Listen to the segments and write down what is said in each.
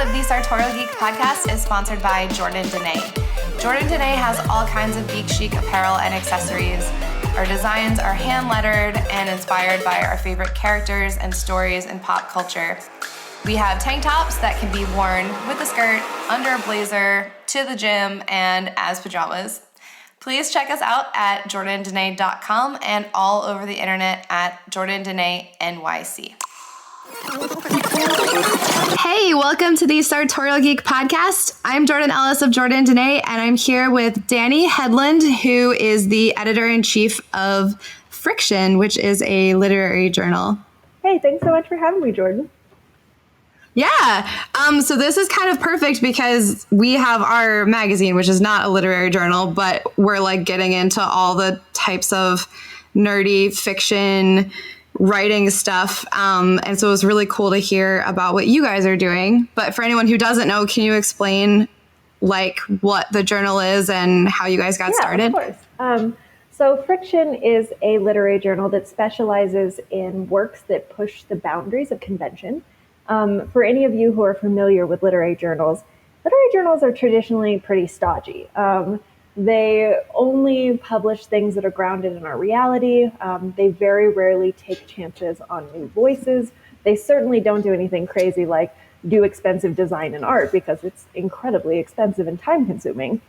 of the Sartorial Geek podcast is sponsored by Jordan Dene. Jordan Dene has all kinds of geek chic apparel and accessories. Our designs are hand-lettered and inspired by our favorite characters and stories in pop culture. We have tank tops that can be worn with a skirt, under a blazer, to the gym, and as pajamas. Please check us out at jordandene.com and all over the internet at Jordan Dene NYC. Hey, welcome to the Sartorial Geek podcast. I'm Jordan Ellis of Jordan Dene, and I'm here with Dani Hedlund, who is the editor-in-chief of Friction, which is a literary journal. Hey, thanks so much for having me, Jordan. Yeah. So this is kind of perfect because we have our magazine, which is not a literary journal, but we're like getting into all the types of nerdy fiction writing stuff. And so it was really cool to hear about what you guys are doing. But for anyone who doesn't know, can you explain like what the journal is and how you guys got started? Of course. So Friction is a literary journal that specializes in works that push the boundaries of convention. For any of you who are familiar with literary journals are traditionally pretty stodgy. They only publish things that are grounded in our reality. They very rarely take chances on new voices. They certainly don't do anything crazy like do expensive design and art because it's incredibly expensive and time consuming.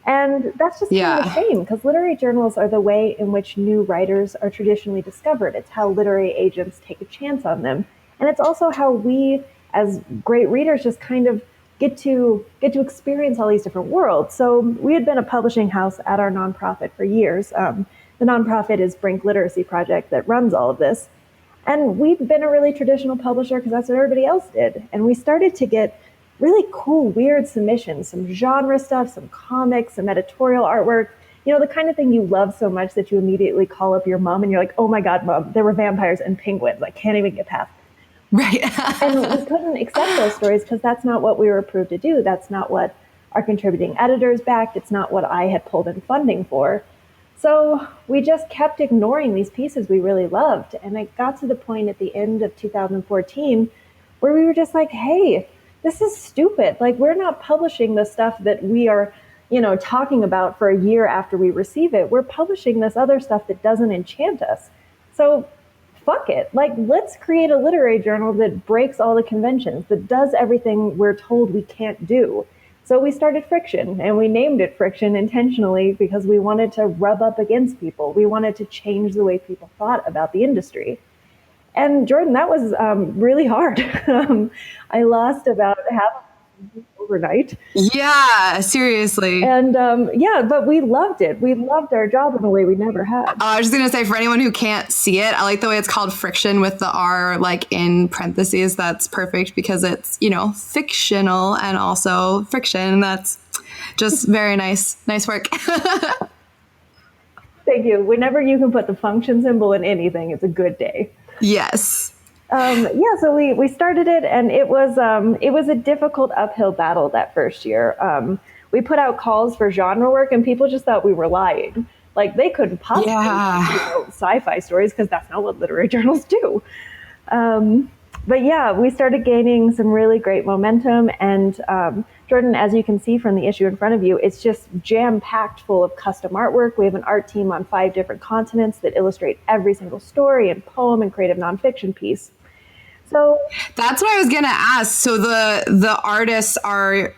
And that's just kind of a shame because literary journals are the way in which new writers are traditionally discovered. It's how literary agents take a chance on them. And it's also how we, as great readers, just kind of get to experience all these different worlds. So we had been a publishing house at our nonprofit for years. The nonprofit is Brink Literacy Project that runs all of this. And we've been a really traditional publisher because that's what everybody else did. And we started to get really cool, weird submissions, some genre stuff, some comics, some editorial artwork. You know, the kind of thing you love so much that you immediately call up your mom and you're like, oh my God, Mom, there were vampires and penguins. I can't even get past it. Right. And we couldn't accept those stories because that's not what we were approved to do. That's not what our contributing editors backed. It's not what I had pulled in funding for. So we just kept ignoring these pieces we really loved. And it got to the point at the end of 2014 where we were just like, hey, this is stupid. Like, we're not publishing the stuff that we are, talking about for a year after we receive it. We're publishing this other stuff that doesn't enchant us. So fuck it. Like, let's create a literary journal that breaks all the conventions, that does everything we're told we can't do. So we started Friction, and we named it Friction intentionally because we wanted to rub up against people. We wanted to change the way people thought about the industry. And Jordan, that was really hard. I lost about half overnight. Yeah, seriously. And but we loved it. We loved our job in a way we never had. I was just going to say, for anyone who can't see it, I like the way it's called Friction with the R like in parentheses. That's perfect because it's, fictional and also friction. That's just very nice work. Thank you. Whenever you can put the function symbol in anything, it's a good day. Yes. So we started it, and it was a difficult uphill battle that first year. We put out calls for genre work, and people just thought we were lying. Like, they couldn't possibly sci-fi stories because that's not what literary journals do. But yeah, we started gaining some really great momentum, and Jordan, as you can see from the issue in front of you, it's just jam-packed full of custom artwork. We have an art team on 5 different continents that illustrate every single story and poem and creative nonfiction piece. So that's what I was going to ask. So the artists are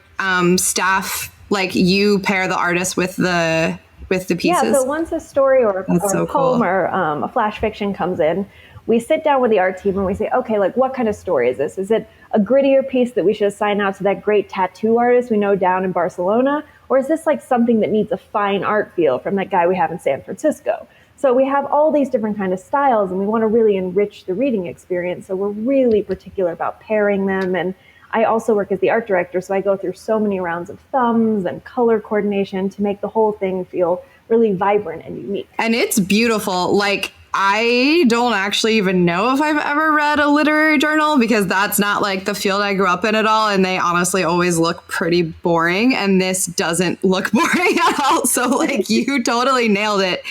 staff, like you pair the artists with the pieces? Yeah, so once a story or a poem or a flash fiction comes in, we sit down with the art team and we say, okay, like, what kind of story is this? Is it a grittier piece that we should assign out to that great tattoo artist we know down in Barcelona? Or is this like something that needs a fine art feel from that guy we have in San Francisco? So we have all these different kind of styles, and we want to really enrich the reading experience. So we're really particular about pairing them. And I also work as the art director, so I go through so many rounds of thumbs and color coordination to make the whole thing feel really vibrant and unique. And it's beautiful. Like, I don't actually even know if I've ever read a literary journal because that's not like the field I grew up in at all. And they honestly always look pretty boring. And this doesn't look boring at all. So like, you totally nailed it.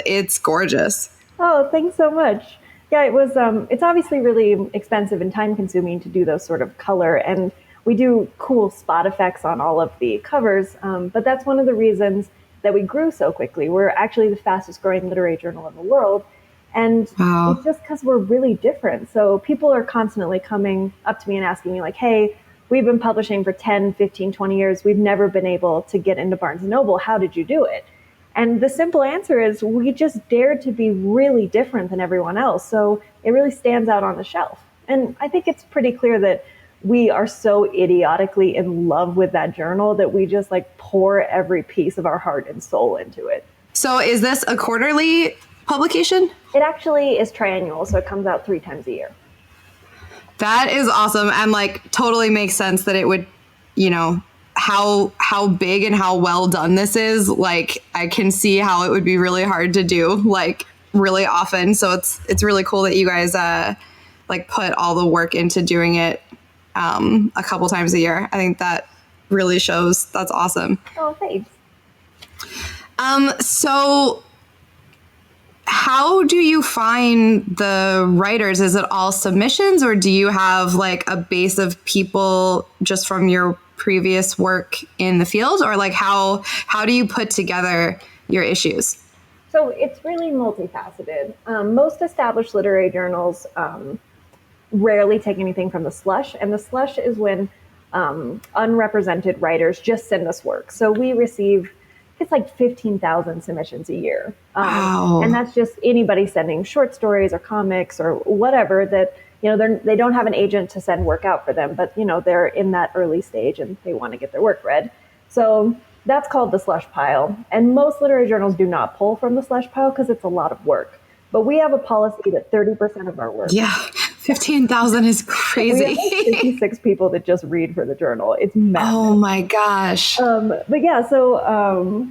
It's gorgeous. Oh, thanks so much. Yeah, it was, it's obviously really expensive and time consuming to do those sort of color. And We do cool spot effects on all of the covers, but that's one of the reasons that we grew so quickly. We're actually the fastest growing literary journal in the world. And Wow. it's just because we're really different. So people are constantly coming up to me and asking me like, hey, we've been publishing for 10, 15, 20 years. We've never been able to get into Barnes & Noble. How did you do it? And the simple answer is we just dared to be really different than everyone else. So it really stands out on the shelf. And I think it's pretty clear that we are so idiotically in love with that journal that we just like pour every piece of our heart and soul into it. So is this a quarterly publication? It actually is triannual, so it comes out 3 times a year. That is awesome. And like totally makes sense that it would, you know, how big and how well done this is. Like I can see how it would be really hard to do like really often. So it's really cool that you guys like put all the work into doing it a couple times a year. I think that really shows. That's awesome. Oh, thanks. So how do you find the writers? Is it all submissions, or do you have like a base of people just from your previous work in the field, or like how do you put together your issues? So it's really multifaceted. Most established literary journals rarely take anything from the slush, and the slush is when unrepresented writers just send us work. So we receive, it's like 15,000 submissions a year. Wow. And that's just anybody sending short stories or comics or whatever that, you know, they don't have an agent to send work out for them, but, you know, they're in that early stage and they want to get their work read. So that's called the slush pile. And most literary journals do not pull from the slush pile because it's a lot of work. But we have a policy that 30% of our work. Yeah, 15,000 is crazy. We have like 56 people that just read for the journal. It's massive. Oh my gosh. But yeah, so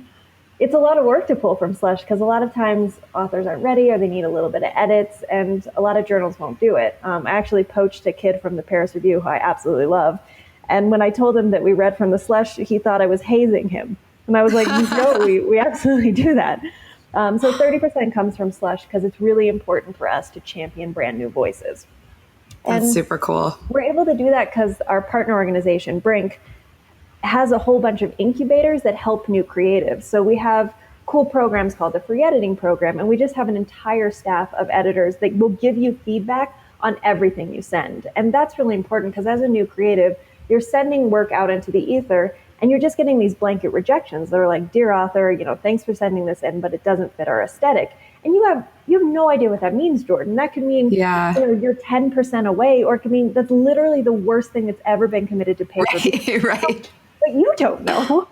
it's a lot of work to pull from slush because a lot of times authors aren't ready or they need a little bit of edits, and a lot of journals won't do it. I actually poached a kid from the Paris Review who I absolutely love. And when I told him that we read from the slush, he thought I was hazing him. And I was like, no, we absolutely do that. So 30% comes from slush because it's really important for us to champion brand new voices. That's And super cool. we're able to do that because our partner organization, Brink, has a whole bunch of incubators that help new creatives. So we have cool programs called the Free Editing Program, and we just have an entire staff of editors that will give you feedback on everything you send. And that's really important because as a new creative, you're sending work out into the ether, and you're just getting these blanket rejections. They're like, dear author, you know, thanks for sending this in, but it doesn't fit our aesthetic. And you have no idea what that means, Jordan. That could mean, Yeah. you know, you're 10% away, or it could mean that's literally the worst thing that's ever been committed to paper. Right. But you don't know.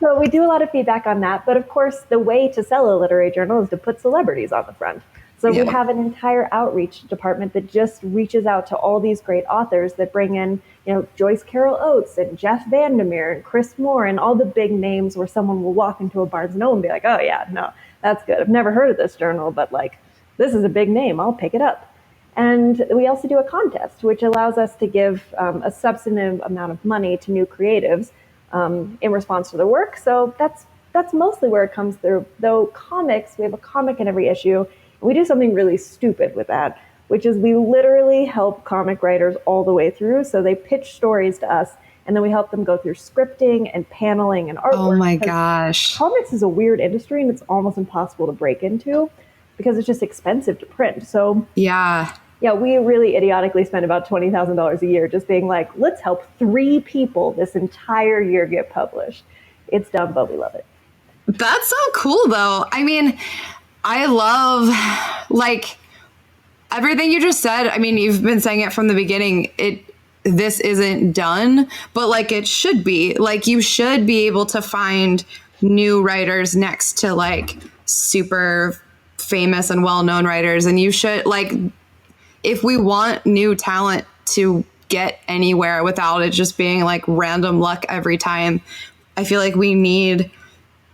So we do a lot of feedback on that. But of course, the way to sell a literary journal is to put celebrities on the front. So Yeah. we have an entire outreach department that just reaches out to all these great authors that bring in, you know, Joyce Carol Oates and Jeff Vandermeer and Chris Moore and all the big names where someone will walk into a Barnes & Noble and be like, oh yeah, no, that's good. I've never heard of this journal, but like, this is a big name. I'll pick it up. And we also do a contest, which allows us to give a substantive amount of money to new creatives in response to the work. So that's mostly where it comes through. Though comics, we have a comic in every issue. We do something really stupid with that, which is we literally help comic writers all the way through. So they pitch stories to us, and then we help them go through scripting and paneling and artwork. Oh my gosh. Comics is a weird industry, and it's almost impossible to break into because it's just expensive to print. So Yeah. we really idiotically spend about $20,000 a year just being like, let's help 3 people this entire year get published. It's dumb, but we love it. That's so cool though. I mean, I love like everything you just said. I mean, you've been saying it from the beginning. This isn't done, but like it should be. Like you should be able to find new writers next to like super famous and well-known writers. And you should like, if we want new talent to get anywhere without it just being like random luck every time, I feel like we need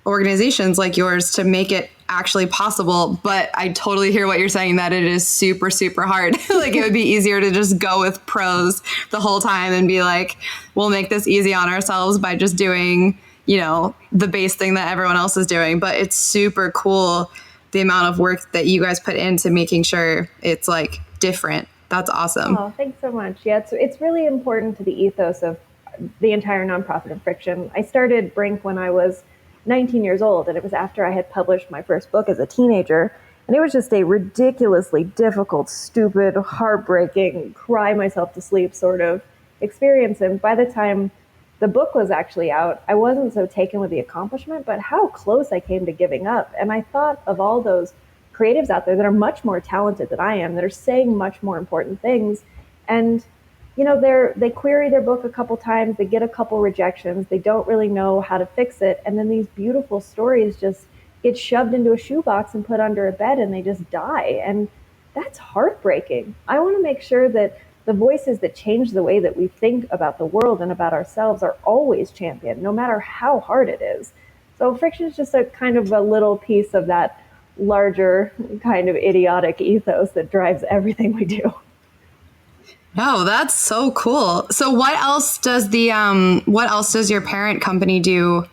organizations like yours to make it actually possible. But I totally hear what you're saying, that it is super, super hard. Like it would be easier to just go with prose the whole time and be like, we'll make this easy on ourselves by just doing, you know, the base thing that everyone else is doing. But it's super cool the amount of work that you guys put into making sure it's like different That's awesome. Oh, thanks so much. Yeah, it's really important to the ethos of the entire nonprofit of Friction. I started Brink when I was 19 years old, and it was after I had published my first book as a teenager. And it was just a ridiculously difficult, stupid, heartbreaking, cry myself to sleep sort of experience. And by the time the book was actually out, I wasn't so taken with the accomplishment, but how close I came to giving up. And I thought of all those creatives out there that are much more talented than I am, that are saying much more important things. And, you know, they query their book a couple times, they get a couple rejections, they don't really know how to fix it. And then these beautiful stories just get shoved into a shoebox and put under a bed and they just die. And that's heartbreaking. I want to make sure that the voices that change the way that we think about the world and about ourselves are always championed, no matter how hard it is. So Friction is just a kind of a little piece of that larger kind of idiotic ethos that drives everything we do. No, that's so cool. So what else does your parent company do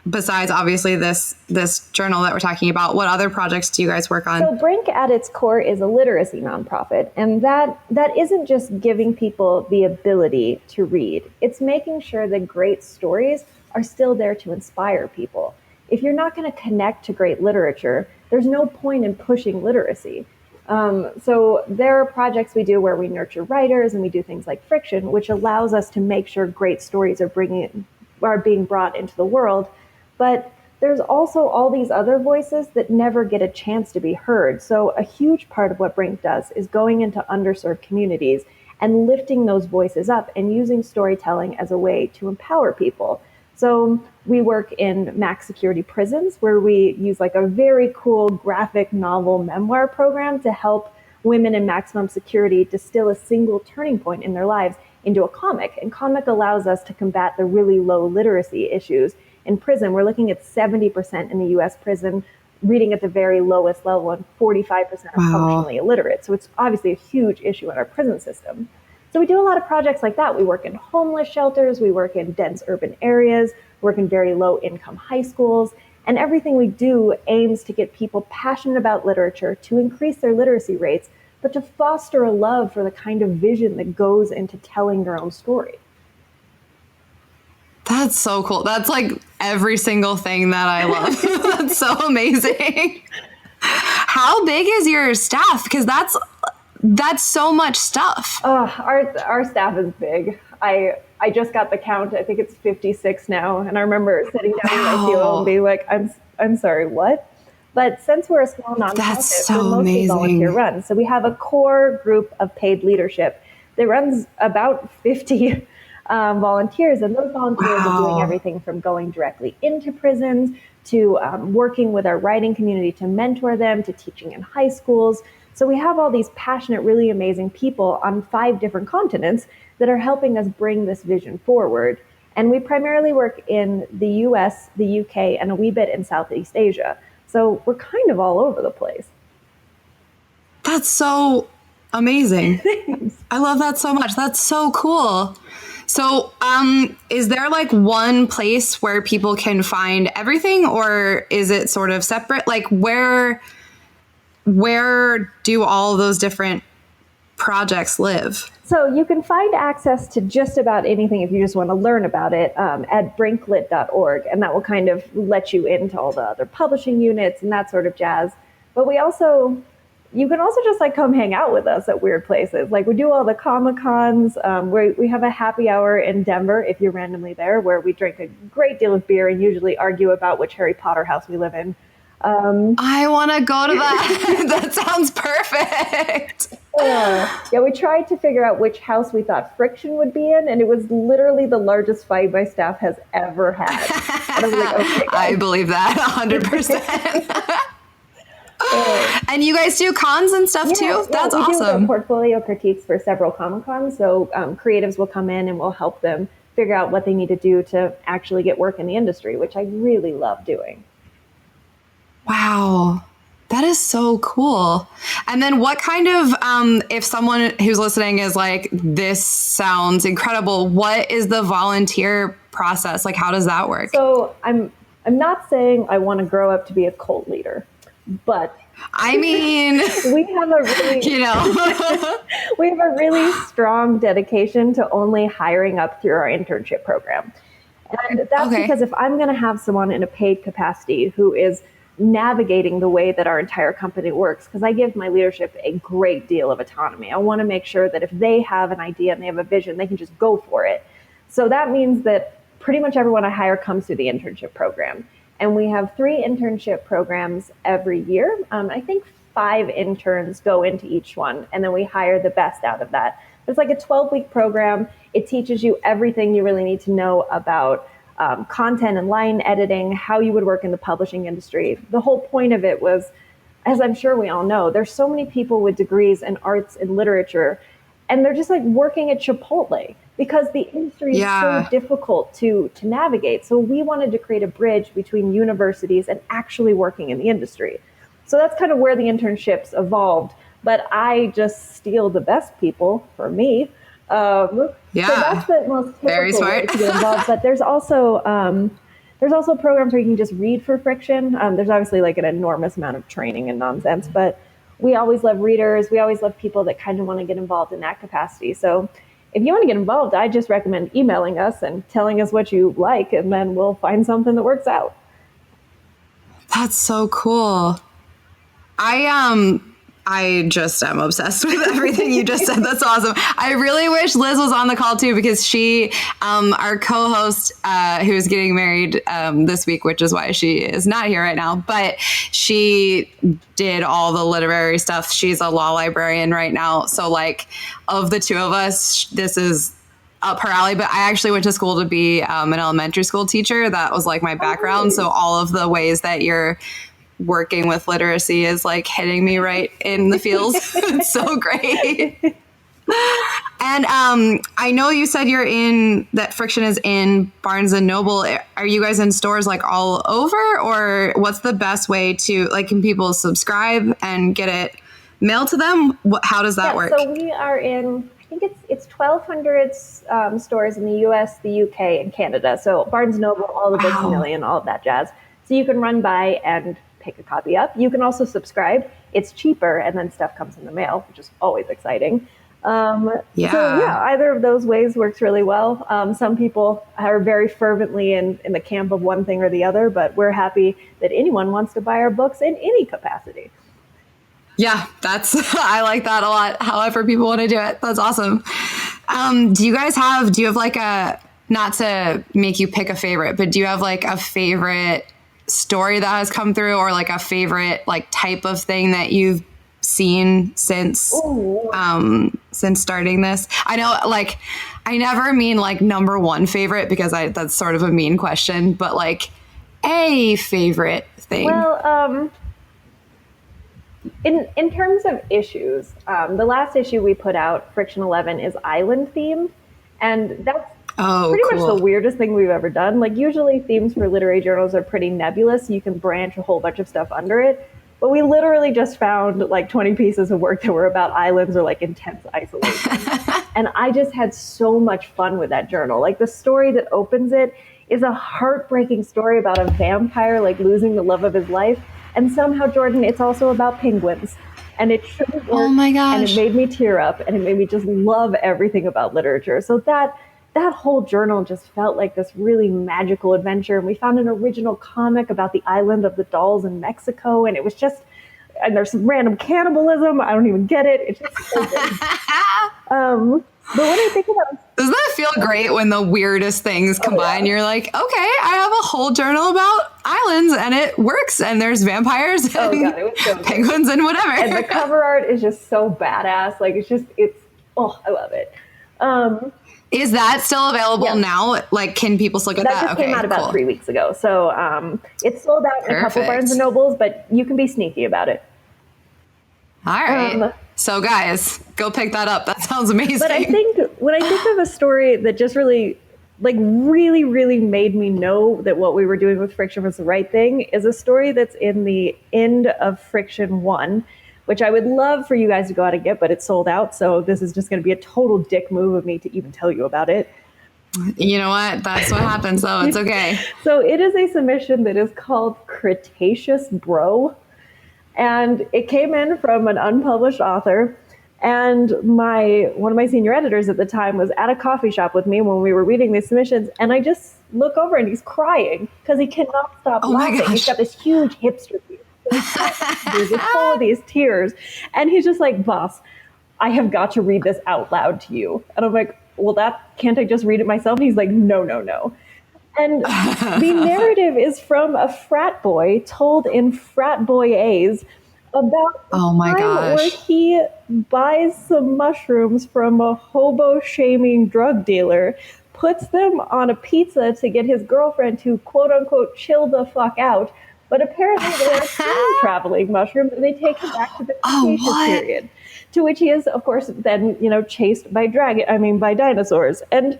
besides obviously this journal that we're talking about? What other projects do you guys work on? So Brink at its core is a literacy nonprofit, and that isn't just giving people the ability to read. It's making sure that great stories are still there to inspire people. If you're not going to connect to great literature, there's no point in pushing literacy. So there are projects we do where we nurture writers and we do things like Friction, which allows us to make sure great stories are being brought into the world. But there's also all these other voices that never get a chance to be heard. So a huge part of what Brink does is going into underserved communities and lifting those voices up and using storytelling as a way to empower people. So we work in max security prisons where we use like a very cool graphic novel memoir program to help women in maximum security distill a single turning point in their lives into a comic. And comic allows us to combat the really low literacy issues in prison. We're looking at 70% in the US prison reading at the very lowest level and 45% are functionally illiterate. So it's obviously a huge issue in our prison system. So we do a lot of projects like that. We work in homeless shelters, we work in dense urban areas, work in very low income high schools, and everything we do aims to get people passionate about literature, to increase their literacy rates, but to foster a love for the kind of vision that goes into telling your own story. That's so cool. That's like every single thing that I love. That's so amazing. How big is your staff? Because that's so much stuff. Our staff is big. I just got the count. I think it's 56 now. And I remember sitting down with my CEO and being like, I'm sorry, what? But since we're a small nonprofit, we're mostly volunteer run. So we have a core group of paid leadership that runs about 50 volunteers. And those volunteers are doing everything from going directly into prisons to working with our writing community to mentor them, to teaching in high schools. So we have all these passionate, really amazing people on 5 different continents that are helping us bring this vision forward. And we primarily work in the US, the UK, and a wee bit in Southeast Asia. So we're kind of all over the place. That's so amazing. I love that so much. That's so cool. So is there like one place where people can find everything, or is it sort of separate? Like where do all those different projects live? So you can find access to just about anything if you just want to learn about it at brinklit.org, and that will kind of let you into all the other publishing units and that sort of jazz. But you can also just like come hang out with us at weird places. Like we do all the Comic-Cons. We have a happy hour in Denver if you're randomly there, where we drink a great deal of beer and usually argue about which Harry Potter house we live in. I want to go to that. That sounds perfect. Yeah, we tried to figure out which house we thought Friction would be in, and it was literally the largest fight my staff has ever had. And I was like, okay, guys. I believe that 100%. And you guys do cons and stuff too? That's we awesome. Do portfolio critiques for several Comic-Cons, so creatives will come in and we'll help them figure out what they need to do to actually get work in the industry, which I really love doing. Wow. That is so cool. And then what kind of, if someone who's listening is like, this sounds incredible, what is the volunteer process? Like, how does that work? So I'm not saying I want to grow up to be a cult leader, but I mean, we have a really, we have a really strong dedication to only hiring up through our internship program. And that's because if I'm going to have someone in a paid capacity who is navigating the way that our entire company works, because I give my leadership a great deal of autonomy. I want to make sure that if they have an idea and they have a vision, they can just go for it. So that means that pretty much everyone I hire comes through the internship program. And we have 3 internship programs every year. I think 5 interns go into each one, and then we hire the best out of that. It's like a 12-week program. It teaches you everything you really need to know about content and line editing, how you would work in the publishing industry. The whole point of it was, as I'm sure we all know, there's so many people with degrees in arts and literature, and they're just like working at Chipotle because the industry is so difficult to navigate. So we wanted to create a bridge between universities and actually working in the industry. So that's kind of where the internships evolved. But I just steal the best people for me. So that's the most typical way to get involved. But there's also programs where you can just read for Friction. There's obviously like an enormous amount of training and nonsense, but we always love readers. We always love people that kind of want to get involved in that capacity. So if you want to get involved, I just recommend emailing us and telling us what you like, and then we'll find something that works out. That's so cool. I just am obsessed with everything you just said. That's awesome. I really wish Liz was on the call too, because she, our co-host, who is getting married this week, which is why she is not here right now, but she did all the literary stuff. She's a law librarian right now. So like of the two of us, this is up her alley. But I actually went to school to be an elementary school teacher. That was like my background. So all of the ways that you're working with literacy is like hitting me right in the feels. It's so great. And I know you said that Friction is in Barnes and Noble. Are you guys in stores like all over, or what's the best way to, like, can people subscribe and get it mailed to them? How does that work? So we are in, I think it's 1,200 stores in the US, the UK, and Canada. So Barnes and Noble, all the Books A Million, all of that jazz. So you can run by and pick a copy up. You can also subscribe. It's cheaper, and then stuff comes in the mail, which is always exciting. So either of those ways works really well. Some people are very fervently in the camp of one thing or the other, but we're happy that anyone wants to buy our books in any capacity. Yeah, I like that a lot. However people want to do it. That's awesome. Do you have like not to make you pick a favorite, but do you have like a favorite story that has come through, or like a favorite like type of thing that you've seen since starting this? I know, like, I never mean like number one favorite, because that's sort of a mean question, but like a favorite thing. Well, in terms of issues, the last issue we put out, Friction 11, is island themed, and that's pretty much the weirdest thing we've ever done. Like, usually themes for literary journals are pretty nebulous. You can branch a whole bunch of stuff under it. But we literally just found like 20 pieces of work that were about islands or like intense isolation. And I just had so much fun with that journal. Like, the story that opens it is a heartbreaking story about a vampire like losing the love of his life. And somehow, Jordan, it's also about penguins. And it shouldn't work. Oh my gosh. And it made me tear up, and it made me just love everything about literature. So that whole journal just felt like this really magical adventure. And we found an original comic about the island of the dolls in Mexico. And it was just, and there's some random cannibalism. I don't even get it. It's just so good. But when I think about, doesn't that feel great when the weirdest things combine? You're like, okay, I have a whole journal about islands, and it works. And there's vampires and penguins and whatever. And the cover art is just so badass. Like, I love it. Is that still available now? Like, can people still get that? That just came out about 3 weeks ago. So it's sold out in a couple Barnes & Nobles, but you can be sneaky about it. All right. So guys, go pick that up. That sounds amazing. But I think when I think of a story that just really made me know that what we were doing with Friction was the right thing, is a story that's in the end of Friction 1, which I would love for you guys to go out and get, but it's sold out. So this is just going to be a total dick move of me to even tell you about it. You know what? That's what happens, though. It's okay. So it is a submission that is called Cretaceous Bro. And it came in from an unpublished author. And one of my senior editors at the time was at a coffee shop with me when we were reading these submissions. And I just look over and he's crying because he cannot stop laughing. He's got this huge hipster beard. It's full of these tears. And he's just like, boss, I have got to read this out loud to you. And I'm like, well, can't I just read it myself? And he's like, no. And the narrative is from a frat boy told in Frat Boy A's about the time where he buys some mushrooms from a hobo-shaming drug dealer, puts them on a pizza to get his girlfriend to quote-unquote chill the fuck out, but apparently they are time-traveling mushrooms and they take him back to the Cretaceous period, to which he is, of course, then, chased by dinosaurs. And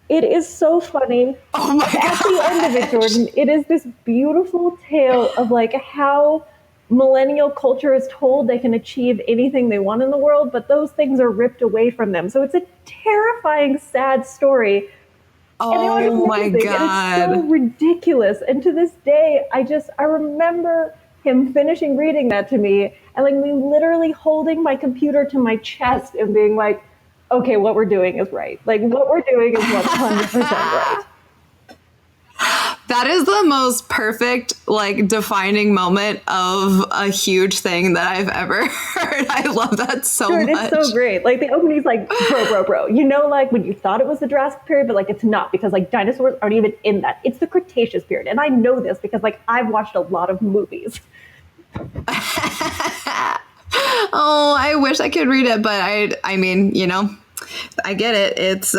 it is so funny. Oh my At the end of it, Jordan, it is this beautiful tale of like how millennial culture is told they can achieve anything they want in the world, but those things are ripped away from them. So it's a terrifying, sad story. Oh my God. And it's so ridiculous. And to this day, I remember him finishing reading that to me and like me literally holding my computer to my chest and being like, okay, what we're doing is right. Like what we're doing is 100% right. That is the most perfect, like, defining moment of a huge thing that I've ever heard. I love that so much. It's so great. Like, the opening's like, bro. Like, when you thought it was the Jurassic period, but, like, it's not because, like, dinosaurs aren't even in that. It's the Cretaceous period. And I know this because, like, I've watched a lot of movies. Oh, I wish I could read it, but I mean, I get it. It's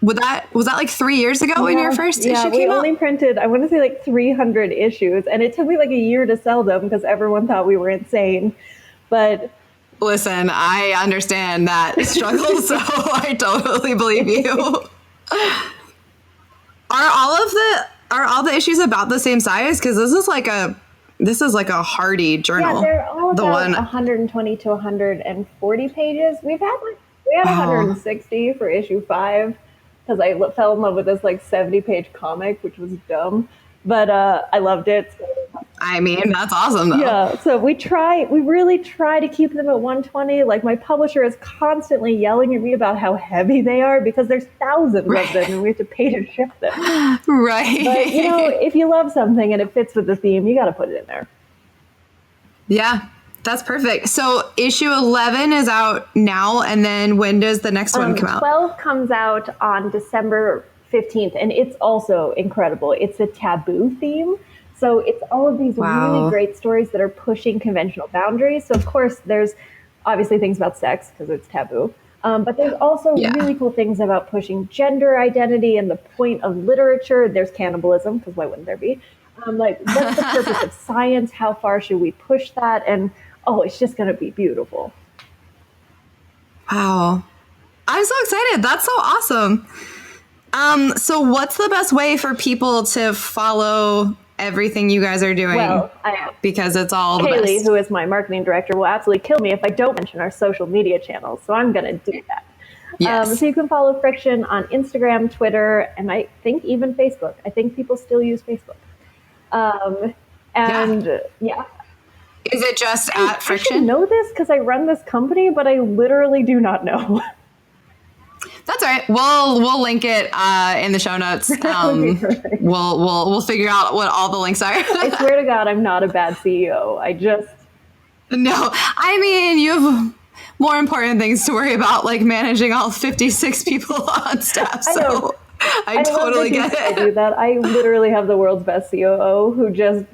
was that like 3 years ago when your first issue came out? Yeah, we only printed, I want to say like 300 issues, and it took me like a year to sell them because everyone thought we were insane. But listen, I understand that struggle, so I totally believe you. Are all the issues about the same size? Because this is like a hardy journal. Yeah, they're all about 120 to 140 pages. We had 160 for issue 5. Because I fell in love with this like 70-page comic, which was dumb, but I loved it. So. I mean, that's awesome though. Yeah, so we really try to keep them at 120. Like my publisher is constantly yelling at me about how heavy they are because there's thousands of them and we have to pay to ship them. Right. But if you love something and it fits with the theme, you got to put it in there. Yeah. That's perfect. So issue 11 is out now, and then when does the next one come out? 12 comes out on December 15th, and it's also incredible. It's a taboo theme. So it's all of these really great stories that are pushing conventional boundaries. So, of course, there's obviously things about sex because it's taboo. But there's also really cool things about pushing gender identity and the point of literature. There's cannibalism, because why wouldn't there be? Like, what's the purpose of science? How far should we push that? And it's just going to be beautiful. Wow. I'm so excited. That's so awesome. So what's the best way for people to follow everything you guys are doing? Well, because it's all the Kaylee, best. who is my marketing director, will absolutely kill me if I don't mention our social media channels. So I'm going to do that. Yes. So you can follow Friction on Instagram, Twitter, and I think even Facebook. I think people still use Facebook. Is it just at Friction? I should know this because I run this company, but I literally do not know. That's all right. We'll link it in the show notes. We'll figure out what all the links are. I swear to God, I'm not a bad CEO. No, I mean, you have more important things to worry about, like managing all 56 people on staff. So I totally get it. I do that. I literally have the world's best COO who just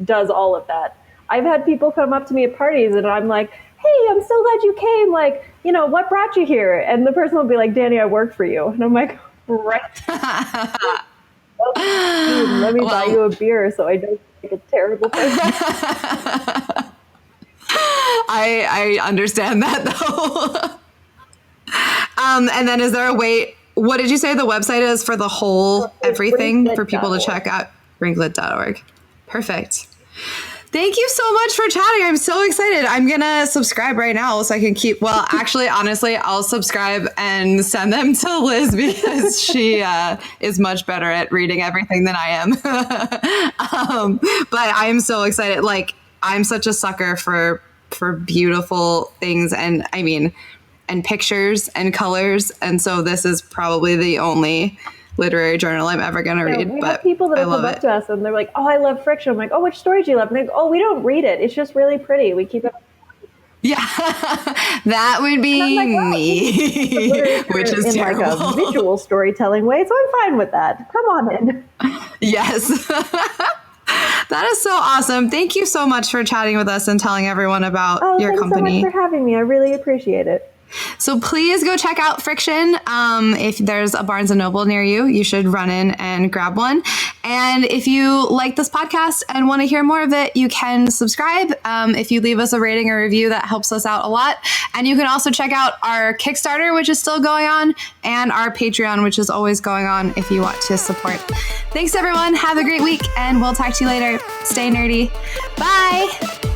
does all of that. I've had people come up to me at parties and I'm like, hey, I'm so glad you came. Like, what brought you here? And the person will be like, Dani, I work for you. And I'm like, right. Let me buy you a beer so I don't make a terrible person. I understand that though. And then is there a way, what did you say the website is for the whole everything for people to check out? Brinklit.org. Perfect. Thank you so much for chatting. I'm so excited. I'm going to subscribe right now so I can honestly, I'll subscribe and send them to Liz because she is much better at reading everything than I am. But I am so excited. Like, I'm such a sucker for beautiful things, and I mean, and pictures and colors. And so this is probably the only literary journal I'm ever going to read. We but have people that come up to us and they're like, oh, I love Friction. I'm like, oh, which story do you love? And they go, oh, we don't read it. It's just really pretty. We keep it. Yeah, that would be like, well, me, which is in terrible. like a visual storytelling way. So I'm fine with that. Come on in. Yes. That is so awesome. Thank you so much for chatting with us and telling everyone about your company. Thanks so much for having me. I really appreciate it. So please go check out Friction. If there's a Barnes & Noble near you, you should run in and grab one. And if you like this podcast and want to hear more of it, you can subscribe. If you leave us a rating or review, that helps us out a lot. And you can also check out our Kickstarter, which is still going on, and our Patreon, which is always going on if you want to support. Thanks, everyone. Have a great week, and we'll talk to you later. Stay nerdy. Bye.